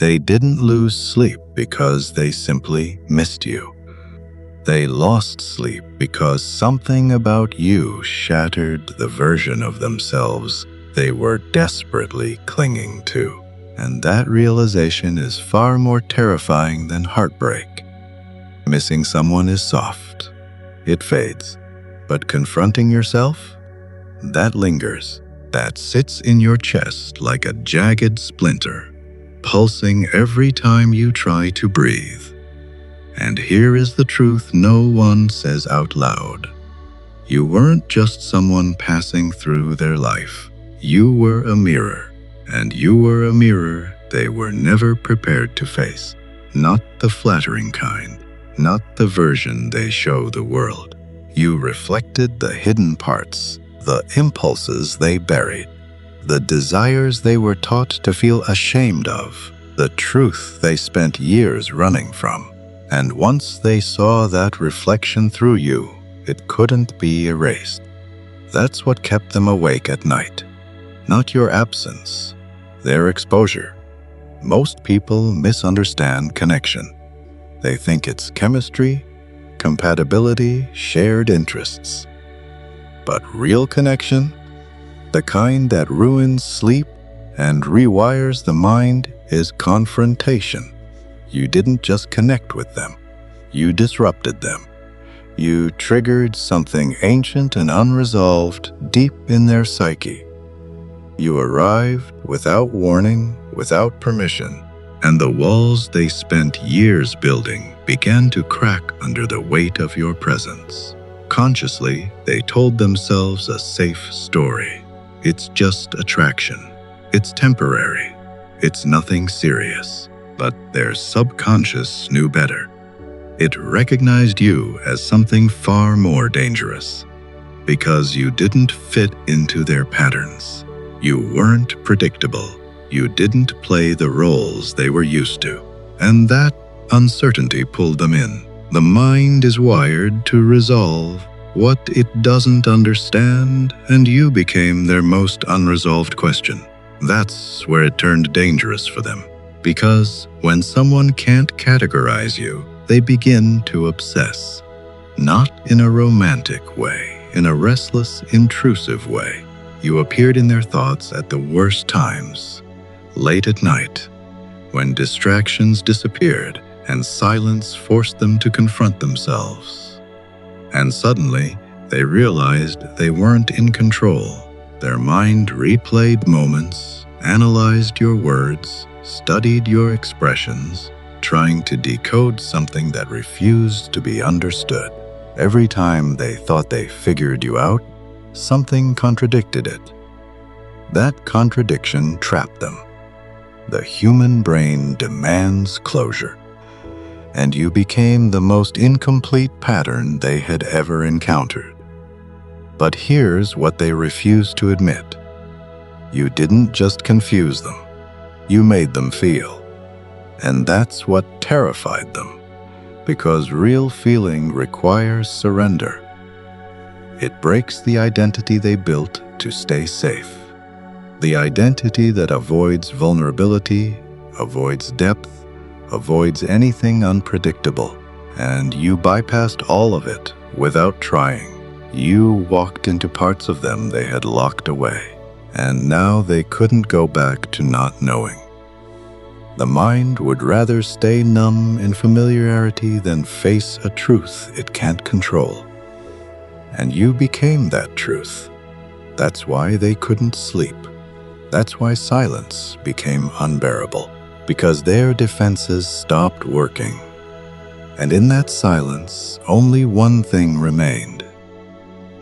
They didn't lose sleep because they simply missed you. They lost sleep because something about you shattered the version of themselves they were desperately clinging to. And that realization is far more terrifying than heartbreak. Missing someone is soft. It fades. But confronting yourself? That lingers. That sits in your chest like a jagged splinter, pulsing every time you try to breathe. And here is the truth no one says out loud. You weren't just someone passing through their life. You were a mirror, and you were a mirror they were never prepared to face. Not the flattering kind, not the version they show the world. You reflected the hidden parts, the impulses they buried, the desires they were taught to feel ashamed of, the truth they spent years running from. And once they saw that reflection through you, it couldn't be erased. That's what kept them awake at night. Not your absence, their exposure. Most people misunderstand connection. They think it's chemistry, compatibility, shared interests. But real connection, the kind that ruins sleep and rewires the mind, is confrontation. You didn't just connect with them. You disrupted them. You triggered something ancient and unresolved deep in their psyche. You arrived without warning, without permission, and the walls they spent years building began to crack under the weight of your presence. Consciously, they told themselves a safe story. It's just attraction. It's temporary. It's nothing serious. But their subconscious knew better. It recognized you as something far more dangerous, because you didn't fit into their patterns. You weren't predictable. You didn't play the roles they were used to. And that uncertainty pulled them in. The mind is wired to resolve what it doesn't understand, and you became their most unresolved question. That's where it turned dangerous for them. Because when someone can't categorize you, they begin to obsess. Not in a romantic way, in a restless, intrusive way. You appeared in their thoughts at the worst times, late at night, when distractions disappeared and silence forced them to confront themselves. And suddenly, they realized they weren't in control. Their mind replayed moments, analyzed your words, studied your expressions, trying to decode something that refused to be understood. Every time they thought they figured you out, something contradicted it. That contradiction trapped them. The human brain demands closure, and you became the most incomplete pattern they had ever encountered. But here's what they refused to admit. You didn't just confuse them. You made them feel. And that's what terrified them, because real feeling requires surrender. It breaks the identity they built to stay safe. The identity that avoids vulnerability, avoids depth, avoids anything unpredictable. And you bypassed all of it without trying. You walked into parts of them they had locked away, and now they couldn't go back to not knowing. The mind would rather stay numb in familiarity than face a truth it can't control. And you became that truth. That's why they couldn't sleep. That's why silence became unbearable, because their defenses stopped working. And in that silence, only one thing remained.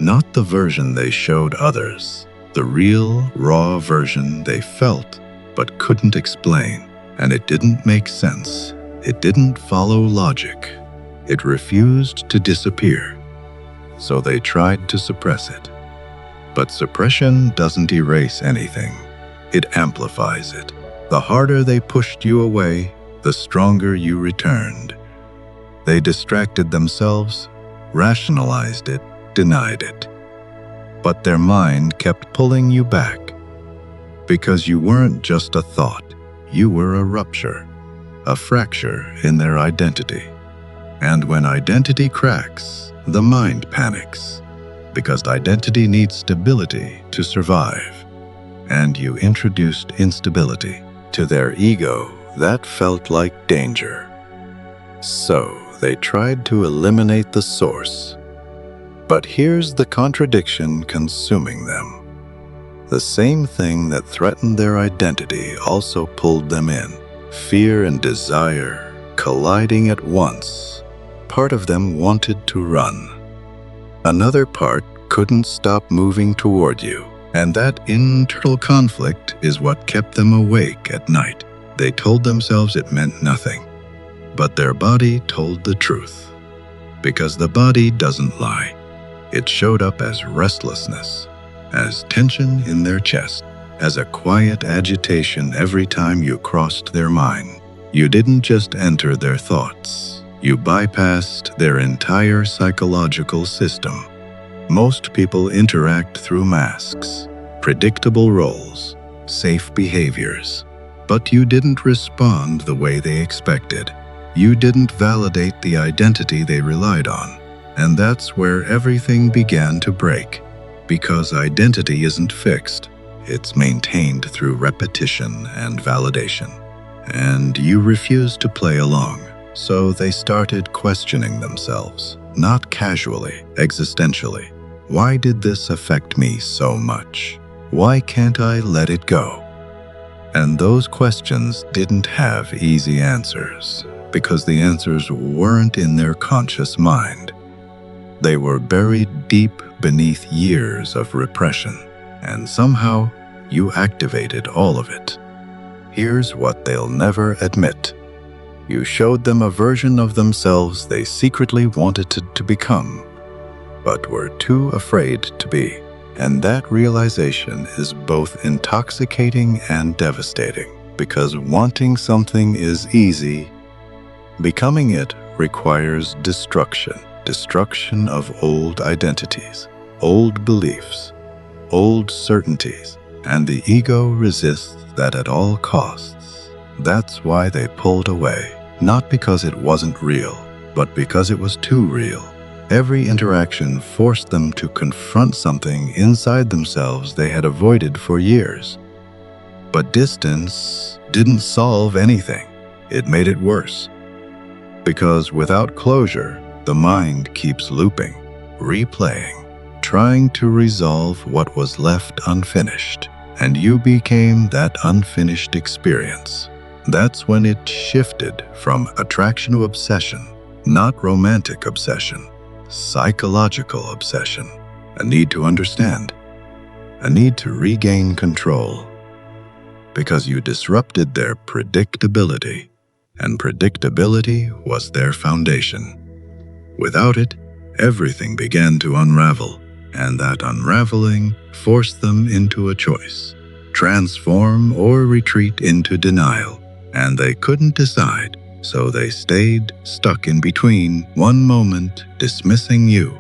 Not the version they showed others, the real, raw version they felt but couldn't explain. And it didn't make sense. It didn't follow logic. It refused to disappear. So they tried to suppress it. But suppression doesn't erase anything. It amplifies it. The harder they pushed you away, the stronger you returned. They distracted themselves, rationalized it, denied it. But their mind kept pulling you back. Because you weren't just a thought. you were a rupture, a fracture in their identity. And when identity cracks, the mind panics, because identity needs stability to survive. And you introduced instability to their ego that felt like danger. So they tried to eliminate the source. But here's the contradiction consuming them. The same thing that threatened their identity also pulled them in. Fear and desire colliding at once. Part of them wanted to run. Another part couldn't stop moving toward you. And that internal conflict is what kept them awake at night. They told themselves it meant nothing. But their body told the truth. Because the body doesn't lie. It showed up as restlessness, as tension in their chest, as a quiet agitation every time you crossed their mind. You didn't just enter their thoughts. You bypassed their entire psychological system. Most people interact through masks, predictable roles, safe behaviors. But you didn't respond the way they expected. You didn't validate the identity they relied on. And that's where everything began to break. Because identity isn't fixed. It's maintained through repetition and validation. And you refused to play along. So they started questioning themselves, not casually, existentially. Why did this affect me so much? Why can't I let it go? And those questions didn't have easy answers, because the answers weren't in their conscious mind. They were buried deep beneath years of repression, and somehow you activated all of it. Here's what they'll never admit. You showed them a version of themselves they secretly wanted to become, but were too afraid to be. And that realization is both intoxicating and devastating, because wanting something is easy. Becoming it requires destruction of old identities, old beliefs, old certainties, and the ego resists that at all costs. That's why they pulled away, not because it wasn't real, but because it was too real. Every interaction forced them to confront something inside themselves they had avoided for years. But distance didn't solve anything. It made it worse. Because without closure, the mind keeps looping, replaying, trying to resolve what was left unfinished. And you became that unfinished experience. That's when it shifted from attraction to obsession, not romantic obsession. Psychological obsession, a need to understand, a need to regain control, because you disrupted their predictability, and predictability was their foundation. Without it, everything began to unravel, and that unraveling forced them into a choice: transform or retreat into denial, and they couldn't decide. So they stayed stuck in between, one moment dismissing you,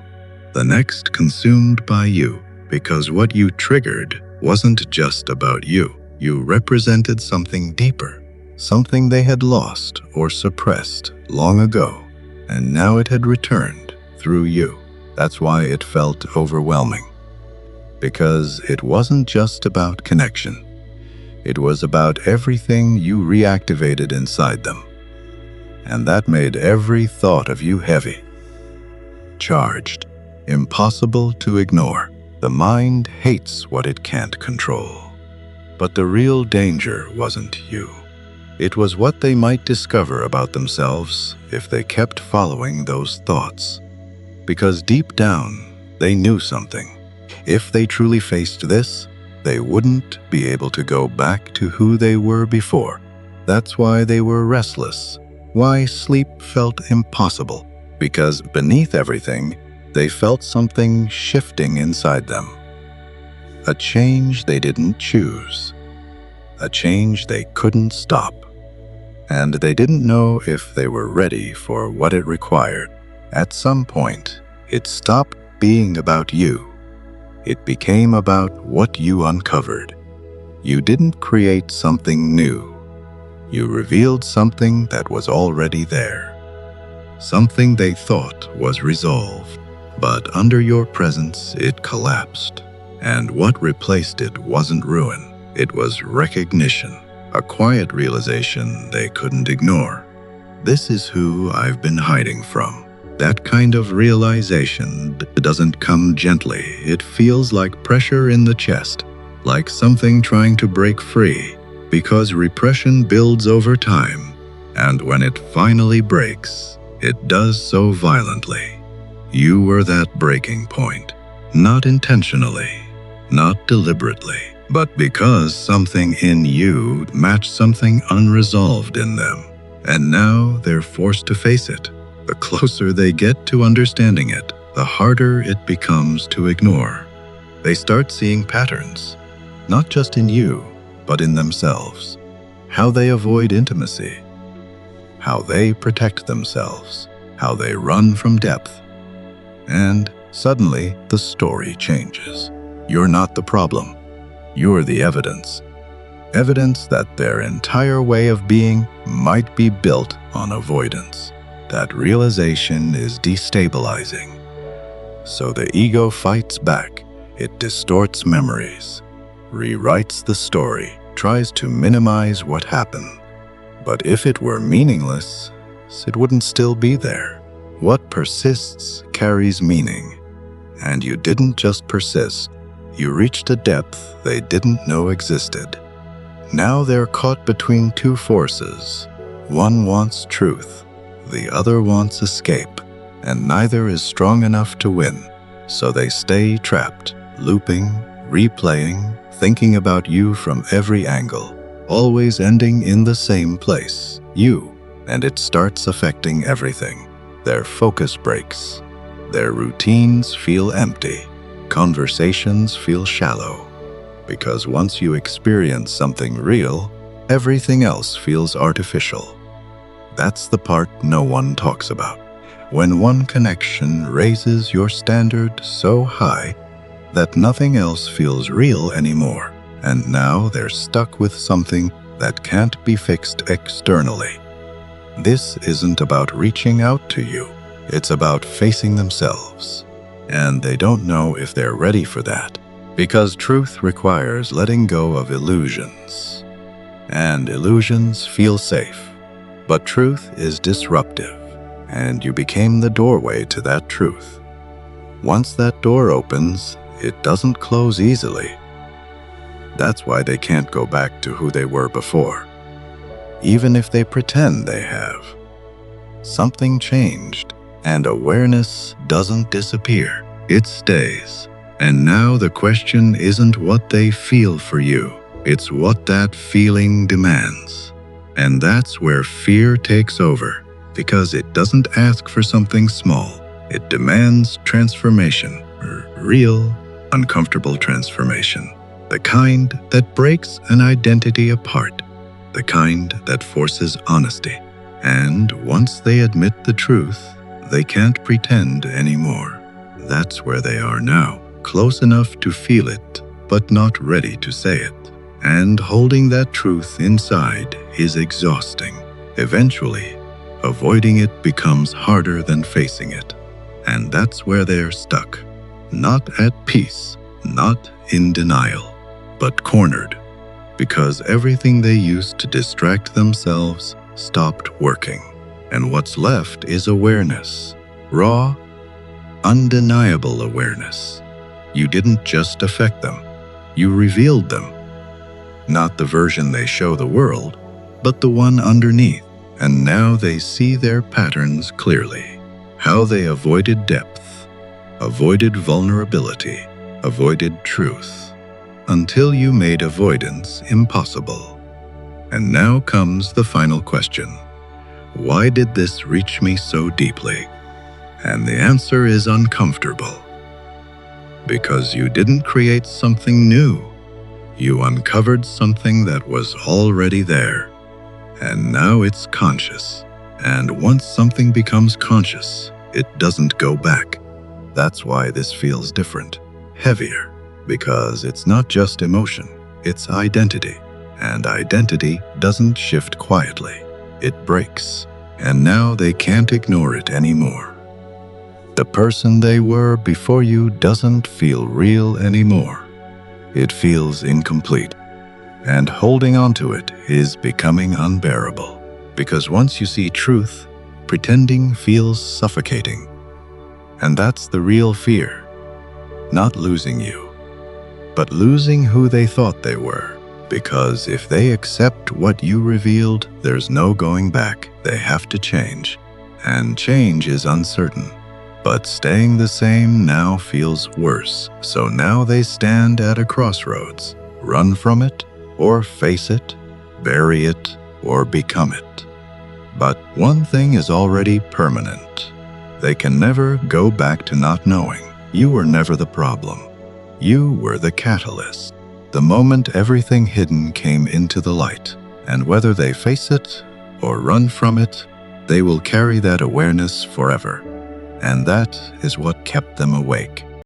the next consumed by you, because what you triggered wasn't just about you. You represented something deeper, something they had lost or suppressed long ago, and now it had returned through you. That's why it felt overwhelming, because it wasn't just about connection. It was about everything you reactivated inside them. And that made every thought of you heavy, charged, impossible to ignore. The mind hates what it can't control. But the real danger wasn't you. It was what they might discover about themselves if they kept following those thoughts. Because deep down, they knew something. If they truly faced this, they wouldn't be able to go back to who they were before. That's why they were restless. Why sleep felt impossible, because beneath everything, they felt something shifting inside them. A change they didn't choose. A change they couldn't stop. And they didn't know if they were ready for what it required. At some point, it stopped being about you. It became about what you uncovered. You didn't create something new. You revealed something that was already there, something they thought was resolved. But under your presence, it collapsed. And what replaced it wasn't ruin, it was recognition, a quiet realization they couldn't ignore. This is who I've been hiding from. That kind of realization doesn't come gently. It feels like pressure in the chest, like something trying to break free, because repression builds over time, and when it finally breaks, it does so violently. You were that breaking point, not intentionally, not deliberately, but because something in you matched something unresolved in them. And now they're forced to face it. The closer they get to understanding it, the harder it becomes to ignore. They start seeing patterns, not just in you, but in themselves. How they avoid intimacy, how they protect themselves, how they run from depth. And suddenly, the story changes. You're not the problem. You're the evidence. Evidence that their entire way of being might be built on avoidance. That realization is destabilizing. So the ego fights back. It distorts memories, rewrites the story, tries to minimize what happened. But if it were meaningless, it wouldn't still be there. What persists carries meaning. And you didn't just persist. You reached a depth they didn't know existed. Now they're caught between two forces. One wants truth, the other wants escape, and neither is strong enough to win. So they stay trapped, looping, replaying, thinking about you from every angle, always ending in the same place, you, and it starts affecting everything. Their focus breaks. Their routines feel empty. Conversations feel shallow. Because once you experience something real, everything else feels artificial. That's the part no one talks about. When one connection raises your standard so high that nothing else feels real anymore, and now they're stuck with something that can't be fixed externally. This isn't about reaching out to you. It's about facing themselves. And they don't know if they're ready for that. Because truth requires letting go of illusions. And illusions feel safe. But truth is disruptive. And you became the doorway to that truth. Once that door opens, it doesn't close easily. That's why they can't go back to who they were before. Even if they pretend they have. Something changed, and awareness doesn't disappear. It stays. And now the question isn't what they feel for you. It's what that feeling demands. And that's where fear takes over, because it doesn't ask for something small. It demands transformation, real, uncomfortable transformation. The kind that breaks an identity apart. The kind that forces honesty. And once they admit the truth, they can't pretend anymore. That's where they are now, close enough to feel it, but not ready to say it. And holding that truth inside is exhausting. Eventually, avoiding it becomes harder than facing it. And that's where they're stuck. Not at peace, not in denial, but cornered. Because everything they used to distract themselves stopped working. And what's left is awareness. Raw, undeniable awareness. You didn't just affect them. You revealed them. Not the version they show the world, but the one underneath. And now they see their patterns clearly. How they avoided depth, avoided vulnerability, avoided truth. Until you made avoidance impossible. And now comes the final question. Why did this reach me so deeply? And the answer is uncomfortable. Because you didn't create something new. You uncovered something that was already there. And now it's conscious. And once something becomes conscious, it doesn't go back. That's why this feels different, heavier. Because it's not just emotion, it's identity. And identity doesn't shift quietly. It breaks. And now they can't ignore it anymore. The person they were before you doesn't feel real anymore. It feels incomplete. And holding on to it is becoming unbearable. Because once you see truth, pretending feels suffocating. And that's the real fear. Not losing you, but losing who they thought they were. Because if they accept what you revealed, there's no going back. They have to change. And change is uncertain. But staying the same now feels worse. So now they stand at a crossroads. Run from it, or face it, bury it, or become it. But one thing is already permanent. They can never go back to not knowing. You were never the problem. You were the catalyst. The moment everything hidden came into the light. And whether they face it or run from it, they will carry that awareness forever. And that is what kept them awake.